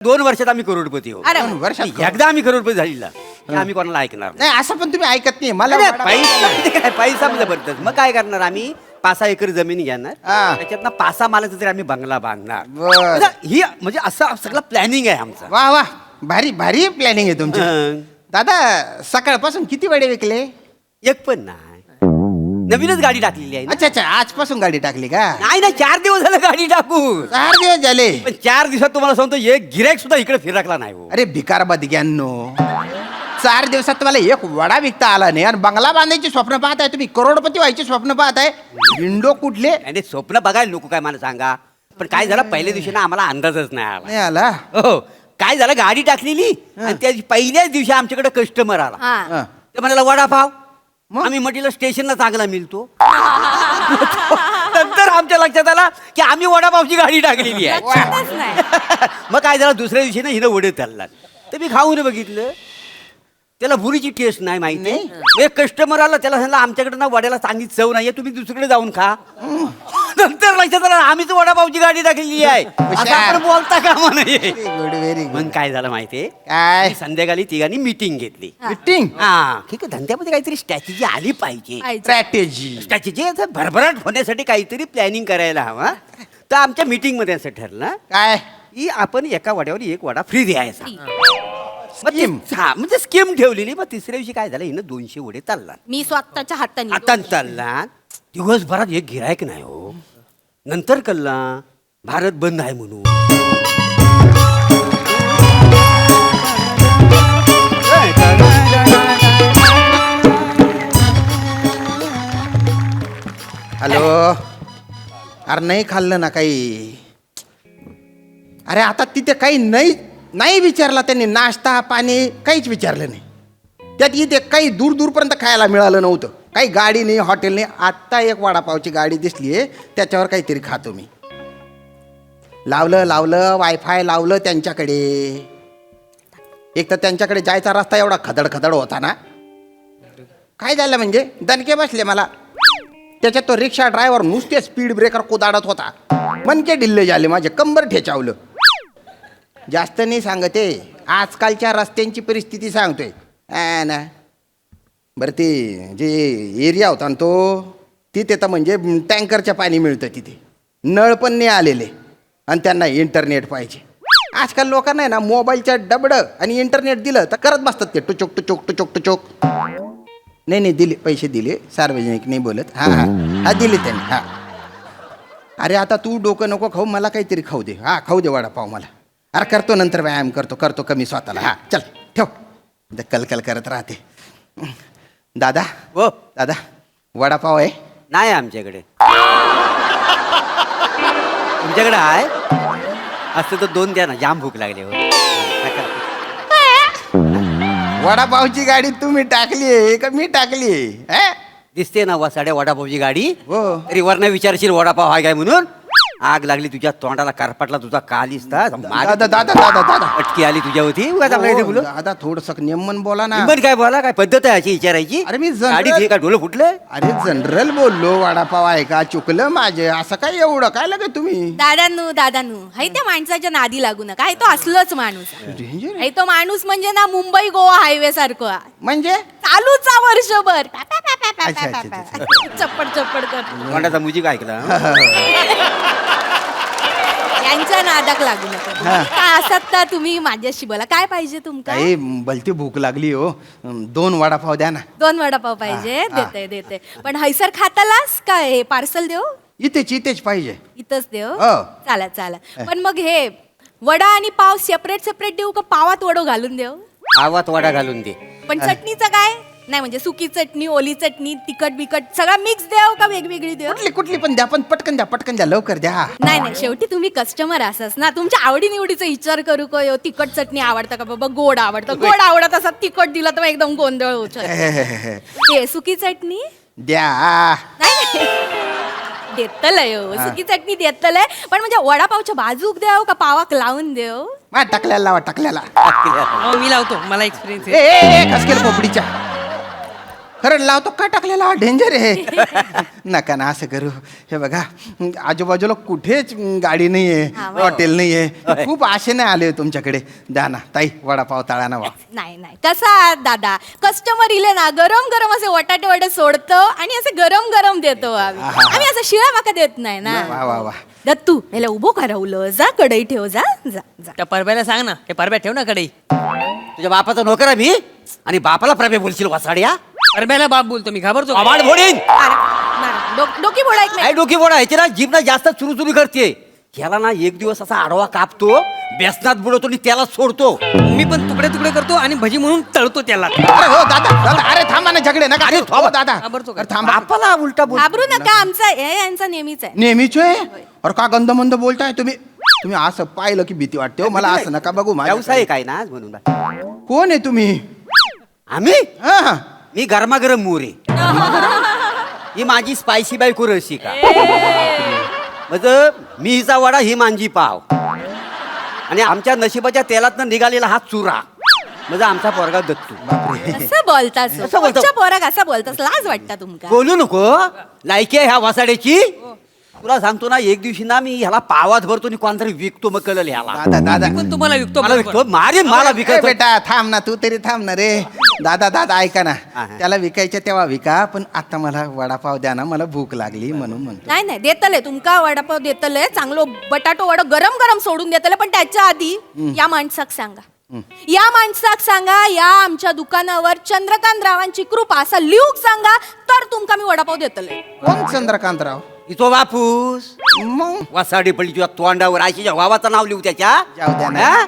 2 वर्षात आम्ही करोडपती हो. अरे वर्षात एकदा आम्ही करोडपती झालेला की आम्ही कोणाला ऐकणार नाही, असं पण तुम्ही ऐकत नाही मला नाही. पैसा म्हणजे जबरदस्त. मग काय करणार आम्ही 5-6 एकर जमीन घेणार हा. त्याच्यातनं 5-6 मालाचं तरी आम्ही बंगला बांधणार. बरं. म्हणजे ही म्हणजे असं सगळं प्लॅनिंग आहे आमचं. वा वा, भारी भारी प्लॅनिंग आहे तुमची. हं. दादा सकाळपासून किती वडे विकले? एक पण नाही, नवीनच गाडी टाकलेली आहे ना. अच्छा अच्छा, आजपासून गाडी टाकली का? नाही नाही, 4 दिवस झाले गाडी टाकू. 4 दिवस झाले. पण 4 दिवसात तुम्हाला सांगतो एक गिऱ्हाईक सुद्धा इकडे फिरकला नाही हो. अरे भिकार बदग्यांनो, 4 दिवसात तुम्हाला एक वडा विकता आला नाही आणि बंगला बांधायची स्वप्न पाहताय तुम्ही, करोडपती व्हायची स्वप्न पाहताय. विंडो कुठले आणि स्वप्न बघायला नको काय मला सांगा. पण काय झालं पहिल्या दिवशी ना आम्हाला अंदाजच नाही आला. नाही आला? हो, काय झालं गाडी टाकलेली आणि त्या पहिल्याच दिवशी आमच्याकडे कस्टमर आला. हं. ते म्हणाला वडापाव. मग? आम्ही म्हटलं स्टेशनला चांगला मिळतो. नंतर आमच्या लक्षात आला की आम्ही वडापावची गाडी टाकलेली आहे. लक्षातच नाही. मग काय झालं दुसऱ्या दिवशी ना हिनं वडे चालला. तर मी खाऊन बघितलं, त्याला भुरीची टेस्ट नाही माहिती. एक कस्टमर आला, त्याला सांगितलं आमच्याकडे ना वड्याला चांगली चव नाहीये, तुम्ही दुसरीकडे जाऊन खा. नंतर लक्षात आलं आम्हीच वडापावची गाडी टाकलेली आहे. असं आपण बोलता कामा नये. Good, very good. मग काय झालं माहितीये, काय आम्ही संध्याकाळी तिघांनी मीटिंग घेतली. मीटिंग? हा, ठीक आहे, धंद्यामध्ये काहीतरी स्ट्रॅटेजी आली पाहिजे. स्ट्रॅटेजी. स्ट्रॅटेजी भरभराट होण्यासाठी काहीतरी प्लॅनिंग करायला हवा. तर आमच्या मीटिंग मध्ये असं ठरलं काय की आपण एका वड्यावर एक वडा फ्री द्यायचा. मग स्कीम? हा, म्हणजे स्कीम ठेवलेली. मग तिसऱ्या दिवशी काय झालं, हिनं 200 वडे चालला. मी स्वतःच्या हाताने आता चालला, दिवसभरात एक गिरायक नाही हो. नंतर कळला भारत बंद आहे म्हणून. हॅलो, अरे नाही खाल्लं ना काही? अरे आता तिथे काही नाही विचारला त्यांनी, नाश्ता पाणी काहीच विचारलं नाही. त्यात इथे काही दूर दूरपर्यंत खायला मिळालं नव्हतं. काही गाडी नाही, हॉटेल नाही. आत्ता एक वडापावची गाडी दिसली आहे, त्याच्यावर काहीतरी खातो मी. लावलं वायफाय लावलं त्यांच्याकडे. एक तर त्यांच्याकडे जायचा रस्ता एवढा खदड होता ना, काय झालं म्हणजे दणके बसले मला. त्याच्यात तो रिक्षा ड्रायव्हर नुसते स्पीड ब्रेकर कोदाडत होता. मनके डिल्ले झाले माझे, कंबर ठेचावलं. जास्त नाही सांगते, आजकालच्या रस्त्यांची परिस्थिती सांगतोय. ना बरं, ते जे एरिया होता ना तो, तिथे तर म्हणजे टँकरचं पाणी मिळतं तिथे. नळ पण नाही आलेले आणि त्यांना इंटरनेट पाहिजे. आजकाल लोकांना आहे ना मोबाईलचं डबडं आणि इंटरनेट दिलं तर करत बसतात ते टुचोक. नाही दिले, पैसे दिले, सार्वजनिक नाही बोलत. हा दिले त्यांनी. हा, अरे आता तू डोकं नको खाऊ, मला काहीतरी खाऊ दे. हा, खाऊ दे वडापाव मला. अरे करतो नंतर, व्यायाम करतो कमी स्वतःला. हा चल ठेव. कलकल करत राहते. दादा हो, दादा वडापाव आहे? नाही आमच्याकडे. तुमच्याकडे आहे असतं तर 2 द्या ना, जाम भूक लागली हो. वडापावची गाडी तुम्ही टाकली आहे का मी टाकली आहे? दिसते ना वसाड्या वडापावची गाडी. हो. तरी वरनं विचारशील वडापाव आहे काय म्हणून. आग लागली तुझ्या तोंडाला, कारपाटला तुझा कालिस्ता. दादा अटकी आली तुझ्या होती. उगाच आपल्या इथे बोलू. दादा थोडस नेमन बोला ना. निंबन काय बोला, काय पद्धत आहे अशी विचारायची? अरे मी गाडी घे का डोलं फुटलं? अरे जनरल बोललो, वडापाव आहे का? चुकलं माझे. असं काय एवढं काय लागे तुम्ही? दादानू हाय त्या माणसाच्या नादी लागू नका. हाय तो असलोच माणूस. डेंजर. हाय तो माणूस म्हणजे ना मुंबई गोवा हायवे सारखं म्हणजे चालूचा वर्षभर अच्छा. चप्पड कर. तोंडाचा मुजी काय ऐकला? यांच्या नादाक लागू नका. काय असत तर तुम्ही माझ्याशी बोला. काय पाहिजे तुमका? काही भलती भूक लागली हो. 2 वडापाव द्या ना. 2 वडापाव पाहिजे. देते. पण हैसर खातालास काय? हे पार्सल देऊ? इथेच पाहिजे. इथंच देऊ? हो. चाला. पण मग हे वडा आणि पाव सेपरेट देऊ का पावात वडो घालून देऊ? आवात वडा घालून दे. पण चटणीचं काय? नाही म्हणजे सुकी चटणी, ओली चटणी, तिखट बिकट सगळा मिक्स देऊ का वेगवेगळी देऊ? कुठली पण द्या, पण पटकन द्या लवकर द्या. नाही शेवटी तुम्ही कस्टमर असाच ना, तुमच्या आवडी निवडीचा विचार करू का? तिखट चटणी आवडतं का बाबा? गोड आवडत असं तिखट दिलं तर एकदम गोंधळ होतो. हे सुकी चटणी द्या. नाही देतलंय हो, सुकी चटणी देतलंय. पण म्हणजे वडापावच्या बाजूक देऊ का पावाक लावून देऊ? टाकल्याला लावा, टाकल्याला. मी लावतो, मला एक्सपिरियन्स आहे. खसकेल पोपडीच्या. खरं लावतो का टाकलेला डेंजर आहे. नका ना असं करू. हे बघा आजूबाजूला कुठेच गाडी नाहीये, हा, वा. हॉटेल नाहीये. खूप आशेने आले तुमच्याकडे. द्या ना ताई वडापाव तळा ना वा. नाही नाही कसा आहात दादा, कस्टमर इले ना गरम गरम असे वटाटे वडे सोडतो आणि असे गरम गरम देतो आम्ही असं शिळा माका देत नाही ना. वा वा वा. दत्तू याला उभो करावलं, जा कढई ठेव, जा जा जा. त्या परब्याला सांग ना, हे परब्या ठेव ना कडे. तुझ्या बापाचा नोकर आहे मी आणि बापाला प्रभे बोलशील वासाड्या. परब्याला बाप बोलतो मी, घाबरतो का? आवाज फोडीन. अरे, मारा. डोकी बोडा एक काय डोकी बोडा ह्याची ना जीभ ना जास्त चुरू करते. ह्याला ना एक दिवस असा आडवा कापतो, बेसनात बुडवतो आणि त्याला सोडतो. मी पण तुकडे तुकडे करतो आणि भजी म्हणून तळतो त्याला. अरे हो दादा दादा, अरे थांबा ना झगडे नका. अरे, हो दादा घाबरतो का? अरे थांबा. बापाला उलटा बोल. घाबरू नका, आमचा हे यांचा नेहमीच आहे. नेहमीच आहे. अरे का गंध मंद बोलताय तुम्ही. तुम्ही असं पाहिलं की भीती वाटते हो मला. असं नका बघू माझ्या. व्यवसाय काय ना म्हणून. कोण आहे तुम्ही. आम्ही हा मी गरमागरम मोरे. ही माझी स्पायसी बायको रसिका. म्हणजे मी हिचा वडा, ही मांजी पाव आणि आमच्या नशिबाच्या तेलातनं निघालेला हा चुरा म्हणजे आमचा पोरगा दत्तू. असं बोलतास असं बोलतो. पुढच्या पोराक असं बोलतास, लाज वाटता तुमका. बोलू नको लायकी आहे ह्या वासाड्याची. तुला सांगतो ना एक दिवशी ना मी ह्याला पावात भरतो आणि कोणतरी विकतो मग कळलं ह्याला. दादा दादा पण तुम्हाला विकतो मला बरोबर. विकतो मारे मला ए, विकतो. बेटा थांब ना, तू तरी थांब ना रे. दादा दादा ऐका ना, हा. त्याला विकायचं तेव्हा विका, पण आता मला वडापाव द्या ना, मला भूक लागली म्हणून म्हणतो. नाही नाही देतले तुमका वडापाव देतले, चांगलो बटाटो वडा गरम गरम सोडून देतले. पण त्याच्या आधी या माणसाक सांगा, या माणसाक सांगा, या आमच्या दुकानावर चंद्रकांत रावांची कृपा असा लिहूक सांगा, तर तुमका मी वडापाव देतले. कोण चंद्रकांतराव. इथो बापूस मग वासाडी पडली तुझ्या तोंडावर आयशीच्या वावाचं नाव लिहू त्याच्या. जाऊ द्या ना. हा?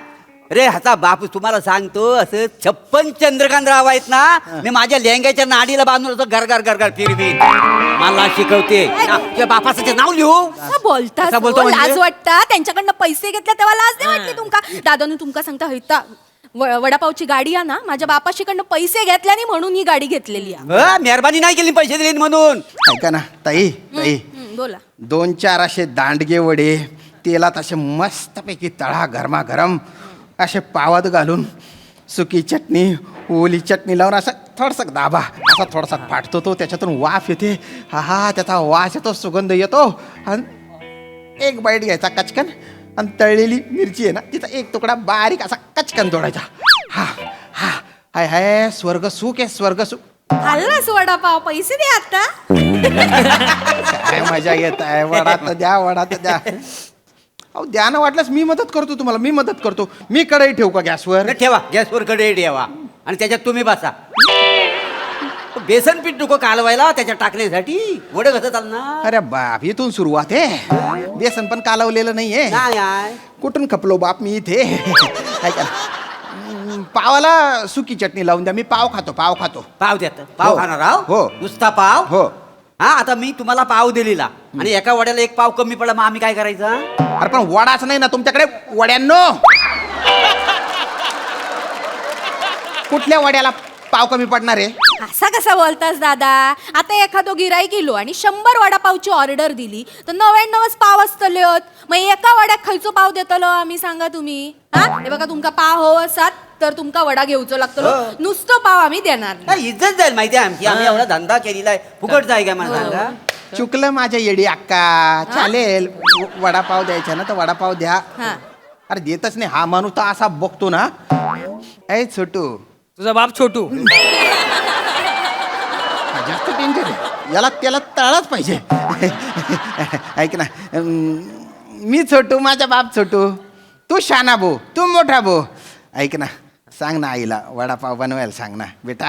रे ह्याचा बापूस तुम्हाला सांगतो असं 56 चंद्रकांत राव आहेत ना. मी माझ्या लेंग्याच्या नाडीला बांधून असं गरगर गरगर फिरवीन. मला शिकवते ना, तुझ्या बापाचं ते नाव लिहू. असं बोलता असं बोलतो म्हणजे? लाज वाटता. त्यांच्याकडनं पैसे घेतले तेव्हा लाज नाही वाटली तुमका. दादानू तुमका सांगता हैता वडापावची गाडी आहे ना, माझ्या बापाशीकडनं पैसे घेतल्याने म्हणून ही गाडी घेतलेली आहे. मेहरबानी नाही केली पैसे दिले म्हणून. ऐका ना ताई ताई, बोला. 2-4 असे दांडगे वडे तेलात असे मस्तपैकी तळा गरमागरम, असे पावात घालून सुकी चटणी ओली चटणी लावून असं थोडसं दाबा, असा थोडासा फाटतो तो, त्याच्यातून वाफ येते. हा हा त्याचा वास येतो, सुगंध येतो. आणि एक बाईट घ्यायचा कचकन, आणि तळलेली मिरची आहे ना तिचा एक तुकडा बारीक असा कचकन तोडायचा. हा हा हाय हाय स्वर्ग सुख आहे, स्वर्ग सुख. खाल्लास वडापाव, पैसे दे आता. काय मजा येत आहे. वडा तर द्या, वडा तर द्या. अहो द्या ना, वाटल्यास मी मदत करतो तुम्हाला, मी मदत करतो. मी कढई ठेवू का गॅसवर. बरं, ठेवा गॅसवर कढई ठेवा आणि त्याच्यात तुम्ही बसा. बेसन पीठ नको कालवायला त्याच्यात टाकण्यासाठी. वडे कसं चालणार. अरे बाप, इथून सुरुवात आहे. बेसन पण कालवलेलं नाहीये. नाही आहे. कुठून खपलो बाप मी इथे. ऐका ना, पावाला सुकी चटणी लावून द्या. मी पाव खातो, पाव खातो. पाव द्यात पाव हो. खाणार आहो. हो. नुसता पाव. हो. हा आता मी तुम्हाला पाव दिलेला आणि एका वड्याला एक पाव कमी पडला, मग आम्ही काय करायचं. अरे पण वडाच नाही ना तुमच्याकडे. वड्यांनो, कुठल्या वड्याला पाव कमी पडणार आहे. असा कसा बोलतास दादा. आता एखादो गिराईक इलो आणि 100 वडापावची ऑर्डर दिली तर 99 पाव असतले होत. मग एका वड्यात खयचो पाव देतलो आम्ही सांगा तुम्ही. हा हे बघा, तुमका पाव हो असात तर तुमका वडा घेऊचो लागतलो. नुसतं पाव आम्ही देणार नाही. नाही, इज्जत जाईल माहिती आहे आमची. आम्ही एवढा धंदा केलेला आहे, फुकट जाय का मला सांगा. चुकलं माझ्या येडी अक्का. चालेल, वडापाव द्यायचा ना तर वडापाव द्या. हा. अरे देतच नाही हा माणूस तर असा बघतो ना. ऐ छोटू, तुझा बाप छोटू. हा जास्त डेंजर आहे. याला त्याला तळाच पाहिजे. ऐक ना, मी छोटू, माझा बाप छोटू, तू शाना भो, तू मोठा भो. ऐक ना, सांग ना आईला वडापाव बनवायला सांग ना बेटा.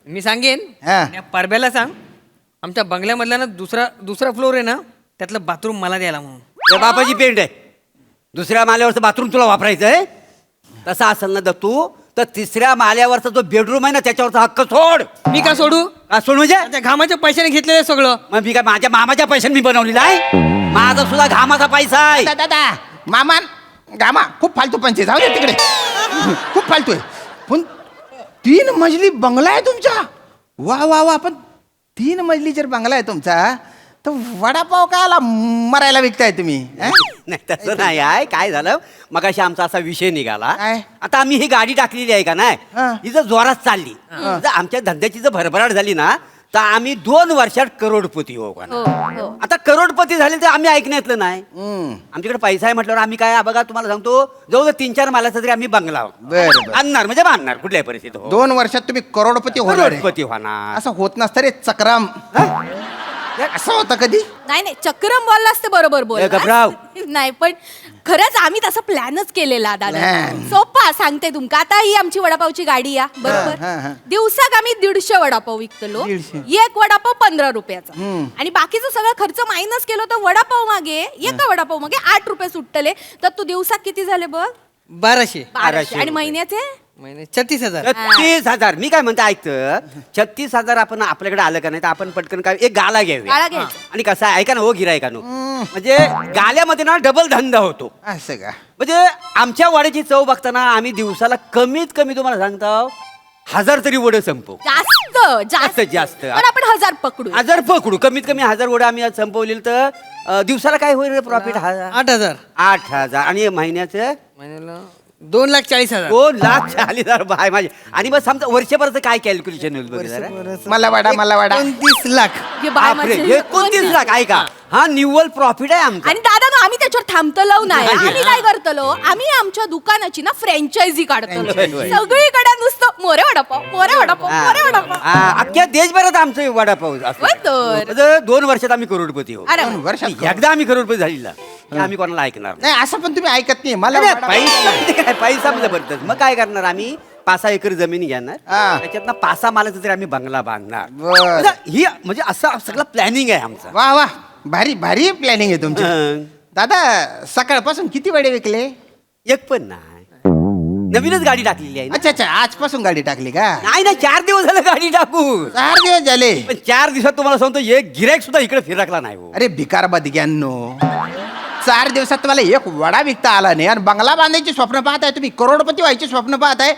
मी सांगेन. हा. त्या परब्याला सांग, आमच्या बंगल्यामधला ना दुसरा फ्लोर आहे ना, त्यातलं बाथरूम मला द्यायला म्हणून. त्या बापाची पेंड आहे. दुसऱ्या माल्यावरचं बाथरूम तुला वापरायचं आहे. तसा असेल ना तू तर 3ऱ्या माल्यावरचा जो बेडरूम आहे ना त्याच्यावरचा हक्क सोड. मी का सोडू. का सोड म्हणजे. त्या घामाच्या पैशाने घेतलेलं सगळं. मग मी काय माझ्या मामाच्या पैशाने मी बनवलेला आहे. माझा सुद्धा घामाचा पैसा आहे. दादा मामान गामा खूप फालतू पंचे, जाऊ दे तिकडे. खूप फालतू आहे. पण 3 मजली बंगला आहे तुमचा. वा वा वा. पण 3 मजली जर बंगला आहे तुमचा तर वडापाव कायला मरायला विकताय तुम्ही अं? नाही तसं नाही आहे. काय झालं मगाशी आमचा असा विषय निघाला. काय? आता आम्ही ही गाडी टाकलेली आहे का नाही हा. ही जर जोरात चालली जर आमच्या धंद्याची जर भरभराट झाली ना तर आम्ही 2 वर्षात करोडपती होऊ का हो नाही? हो आता करोडपती झाले तर आम्ही ऐकण्यातलं नाही. हम्म. आमच्याकडे पैसा आहे म्हटल्यावर आम्ही काय बघा तुम्हाला सांगतो जवळजवळ 3-4 मालाचा तरी आम्ही बंगला बरं. आणणार म्हणजे बांधणार कुठल्याही परिस्थितीत हो. 2 वर्षात तुम्ही करोडपती होणार आहे. करोडपती होणार. असं होत नसतं रे चक्राम असं होतं कधी नाही नाही चक्रम बोललास ते बरोबर बोल ए, गबराव. नाही पण खरंच आम्ही तसा प्लॅनच केलेला दादा Plan. सोपा सांगते तुमका आता ही आमची वडापावची गाडी या हा, बरोबर हा. दिवसाक आम्ही 150 वडापाव विकतलो 150. एक वडापाव 15 रुपयाचा हम्म. आणि बाकीचं सगळं खर्च मायनस केलं तर वडापाव मागे एका वडापाव मागे 8 रुपये सुटतले तर तू दिवसाक किती झाले बघ 1200 1200 आणि रुपये. महिन्याचे महिने 36,000. 36,000 मी काय म्हणतो ऐकतं 36,000 आपण आपल्याकडे आलं का नाही तर आपण पटकन काय एक गाला गाळा घेऊया घ्यायचा. आणि कसं आहे ऐका ना हो गिरायकानो म्हणजे गाल्यामध्ये ना डबल धंदा होतो. असं का म्हणजे आमच्या वड्याची चव बघताना आम्ही दिवसाला कमीत कमी तुम्हाला सांगतो 1000 तरी वडे संपवू. जास्त जास्त जास्त. पण आपण 1000 पकडू 1000 पकडू कमीत कमी 1000 वडे आम्ही आज संपवलेलं तर दिवसाला काय होईल प्रॉफिट 8,000 8,000 आणि महिन्याचं महिन्याला 2,40,000. 2,40,000 बाय माझे आणि मग समजा वर्षभराचं काय कॅल्क्युलेशन होईल बघ जरा. मला वाडा 29 लाख. हे बाय बापरे, माझे. 29 लाख आहे का हा निव्वळ प्रॉफिट आहे आमचा. आणि दादा ना आम्ही त्याच्यावर थांबतलो नाही नाही. आम्ही काय करतलो आम्ही आमच्या दुकानाची ना फ्रँचायझी काढतलो Franchise. सगळीकडे नुसतं मोरे वडापाव मोरे वडापाव मोरे वडापाव हा, अख्ख्या देशभरात आमचं वडापाव असतो. होय तर. म्हणजे 2 वर्षात आम्ही करोडपती हो. अरे 2 वर्षात एकदा आम्ही करोडपती झालेला की आम्ही कोणाला ऐकणार नाही. नाही असं पण तुम्ही ऐकत नाही मला नाही, वडा- पैसा म्हणजे काय पैसा म्हणजे भरतच मग काय करणार आम्ही 5-6 एकर जमीन घेणार हा. त्याच्यातनं 5-6 मालाचा तरी आम्ही बंगला बांधणार. बरं. म्हणजे ही म्हणजे असं सगळं प्लॅनिंग आहे आमचं. वा वा भारी भारी प्लॅनिंग आहे तुमची हं. दादा सकाळपासून किती वडे विकले एक पण नाही नवीनच गाडी टाकलेली आहे ना. अच्छा अच्छा आजपासून गाडी टाकली का नाही ना 4 दिवस झालं गाडी टाकू 4 दिवस झाले पण 4 दिवसात तुम्हाला सांगतो एक गिरायक सुद्धा इकडे फिरकला नाही हो. अरे भिकार बदग्यांनो 4 दिवसात तुम्हाला एक वडा विकता आला नाही आणि बंगला बांधायची स्वप्न पाहताय तुम्ही करोडपती व्हायची स्वप्न पाहताय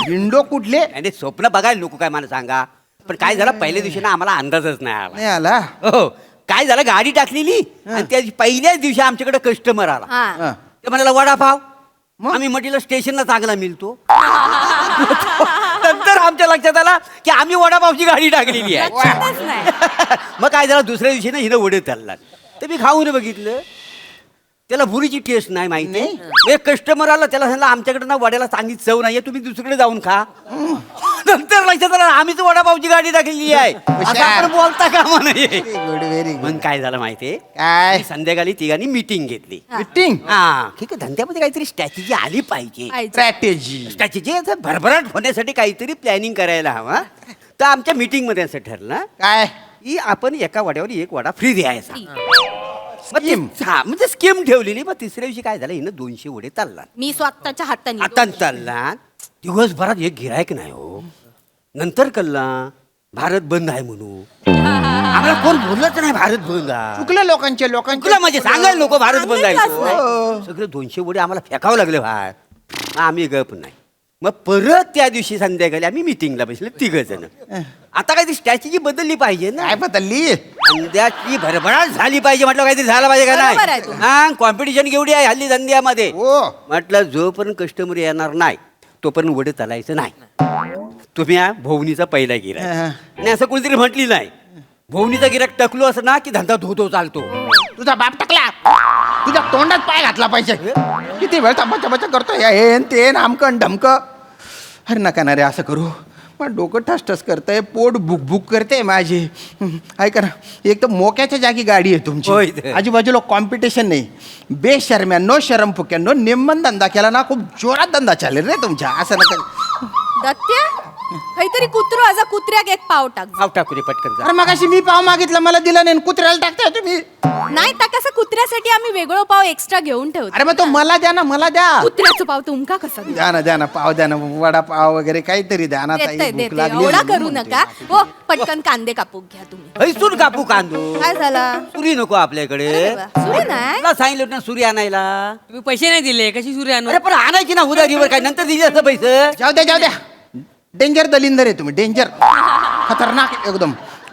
विंडो कुठले आणि स्वप्न बघायला नको काय मला सांगा पण काय झालं पहिल्या दिवशी ना आम्हाला अंदाजच नाही आला. नाही आला हो काय झालं गाडी टाकलेली आणि त्या पहिल्याच दिवशी आमच्याकडे कस्टमर आला हा हं. ते म्हणाला वडापाव मग? आम्ही म्हटलं स्टेशनला चांगला मिळतो नंतर आमच्या लक्षात आला की आम्ही वडापावची गाडी टाकलेली आहे. लक्षातच नाही मग काय झालं दुसऱ्या दिवशी ना हिनं वडे चालला तर मी खाऊन बघितलं त्याला भुरीची टेस्ट नाही माहिती नाही? एक कस्टमर आला त्याला सांगितलं आमच्याकडे ना वड्याला चांगली चव नाहीये तुम्ही दुसरीकडे जाऊन खा नंतर लक्षात आलं आम्हीच वडापावची गाडी टाकलेली आहे असं आपण बोलता कामा नाही. गुड व्हेरी मग काय झालं माहितीये काय आम्ही संध्याकाळी तिघांनी मीटिंग घेतली. मीटिंग हा ठीक आहे धंद्यामध्ये काहीतरी स्ट्रॅटेजी आली पाहिजे. पाहिजे. स्ट्रॅटेजी स्ट्रॅटेजी भरभराट होण्यासाठी काहीतरी प्लॅनिंग करायला हवा तर आमच्या मीटिंग मध्ये असं ठरलं काय की आपण एका वड्यावर एक वडा फ्री द्यायचा. मग ती- Scheme. हा म्हणजे स्कीम ठेवलेली मग तिसऱ्या दिवशी काय झालं हिनं 200 वडे चालला मी स्वतःच्या हाताने आता चालला दिवसभरात एक गिरायक नाही हो नंतर कळला भारत बंद आहे म्हणून आम्हाला कोण बोललंच नाही भारत बंद आहे चुकलं लोकांचे तुला म्हणजे सांगायला नको भारत बंद आहे सांगितलंच तो. सगळे 200 वडे आम्हाला फेकावं लागले बाहेर मग आम्ही गप नाही मग परत त्या दिवशी संध्याकाळी आम्ही मिटिंगला बसले 3 जण आता काहीतरी स्ट्रॅटेजी बदलली पाहिजे ना काय बदलली धंद्याची भरभराट झाली पाहिजे म्हटलं काहीतरी झालं पाहिजे का बरोबर आहे नाही तुमचं. हा कॉम्पिटिशन केवढी आहे हल्ली धंद्यामध्ये हो म्हटलं जोपर्यंत कस्टमर येणार नाही तोपर्यंत वडे चालायचं नाही तुम्ही हा भोवनीचा पहिला गिराक आणि असं कोणीतरी म्हटली नाही भोवनीचा गिराक टकलो असं ना की धंदा धोतो चालतो तुझा बाप टाकला तुझ्या तोंडात पाय घातला पाहिजे किती वेळ बचा बचा करतो हे न ते आमकन ढमक अरे नका ना रे असं करू पण डोकं ठसठस करतंय पोट बुक करते माझी ऐका ना एक तर मोक्याच्या जागी गाडी आहे होय तुमची ते. आजूबाजूला कॉम्पिटिशन नाही बेशर्म्यानो शरम फुक्यांनो निम्मन धंदा केला ना खूप जोरात धंदा चालेल रे तुमच्या असं नका दत्त्या काहीतरी कुत्रो आज कुत्र्याक एक पाव टाक पाव टाकू दे पटकन जा अरे मगाशी मी पाव मागितला मला दिला नाही आणि कुत्र्याला टाकताय तुम्ही नाही तर कसं कुत्र्यासाठी आम्ही वेगळं पाव एक्स्ट्रा घेऊन ठेवतो अरे मग तो मला द्या ना मला द्या कुत्र्याचं पाव तुमका कसं देऊ? द्या ना पाव द्या ना वडापाव वगैरे काहीतरी द्या ना ताई, देते भूक देते लागली एवढा म्हणून करू म्हणते. नका हो पटकन कांदे कापूक घ्या तुम्ही हैसून कापू कांदो काय झाला सुरी नको आपल्याकडे अरे बाबा, सुरी नाही तुला सांगितलं ना सुरी आणायला तुम्ही पैसे नाही दिले कशी सूर्य आणू अरे पण आणायची ना उधारीवर काय नंतर दिली असं पैसे जाऊ द्या डेंजर दलिंदर आहे तुम्ही डेंजर खतरनाक एकदम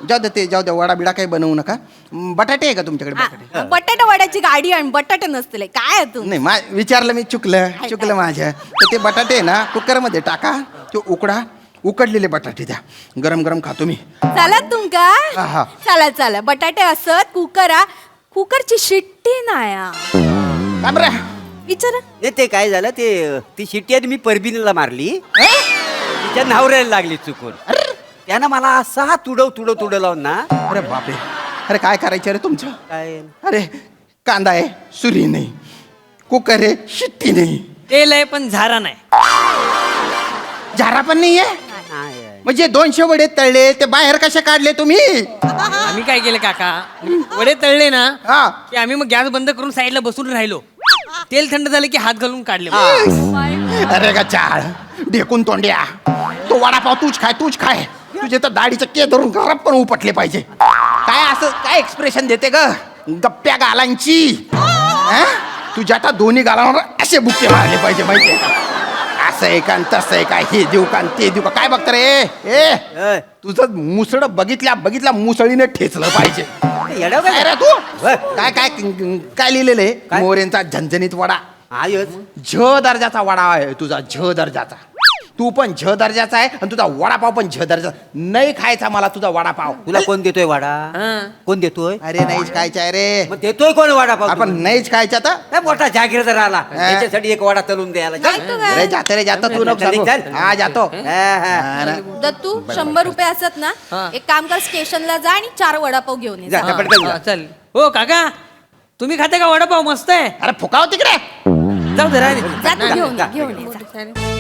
जाऊ दे वडा बिडा काही बनवू नका. बटाटे आहे का तुमच्याकडे? बटाटे बटाटा वड्याची गाडी आणि बटाटे नसतले काय आहे तू नाही विचारलं मी, चुकलं माझ्या. तर ते बटाटे आहे ना कुकरमध्ये टाका, ते उकडलेले बटाटे द्या, गरम गरम खातो मी. चालत तुमका? हा. चला बटाटे असत कुकरची शिट्टी नाया का बरं? विचारा. ते काय झालं, ती शिट्टी आणि मी परबिनीला मारली, तिच्या नावऱ्याला लागली चुकून. त्यानं मला असा तुडव लावून ना. अरे बापरे, अरे काय करायचं रे तुमचं? काय अरे कांदा आहे सुरी नाही, कुकर आहे शिट्टी नाही, तेल आहे पण झारा नाही. झारा पण नाहीये. म्हणजे 200 वडे तळले ते बाहेर कसे काढले तुम्ही? आम्ही काय केलं काका, वडे तळले ना हा. की आम्ही मग गॅस बंद करून साईडला बसून राहिलो. तेल थंड झालं की हात घालून काढले. अरे का चाळ ढेकून तोंड्या, तो वडापाव तूच खाय. तुझे तर दाढीचे के धरून घरात पण उपटले पाहिजे. काय असं काय एक्सप्रेशन देते ग गप्प्या गालांची? तुझ्या आता दोन्ही गालांवर असे बुक्के मारले पाहिजे माहितीये का? असं आहे का तसं आहे का, हे देऊ का ते देऊ का, काय बघत रे? तुझं मुसळ बघितल्या मुसळीने ठेचलं पाहिजे. काय रे तू? काय लिहिलेलं आहे? मोरेंचा झणझणीत वडा. झ दर्जाचा वडा आहे तुझा, झ दर्जाचा. तू पण झ दर्जाचा आहे आणि तुझा वडापाव पण झ दर्जा. नाही खायचा मला तुझा वडापाव. तुला कोण देतोय वाडा? कोण देतोय? अरे नाहीच खायचा आहे रे. मग देतोय कोण वडापाव? आपण नाहीच खायचा तर काय मोठा जागीरदार आला त्याच्यासाठी एक वडा तळून द्यायला. रे जातो तू नको सांगू. हा जातो. दत्तू 100 रुपये असत ना, एक काम कर स्टेशनला जा आणि 4 वडापाव घेऊन ये. चल. हो काका, तुम्ही खाते का वडापाव? मस्त आहे. अरे फुकाव तिकडे. जाऊ दे, राहू दे. जा तू घेऊन ये, घेऊन ये, जा.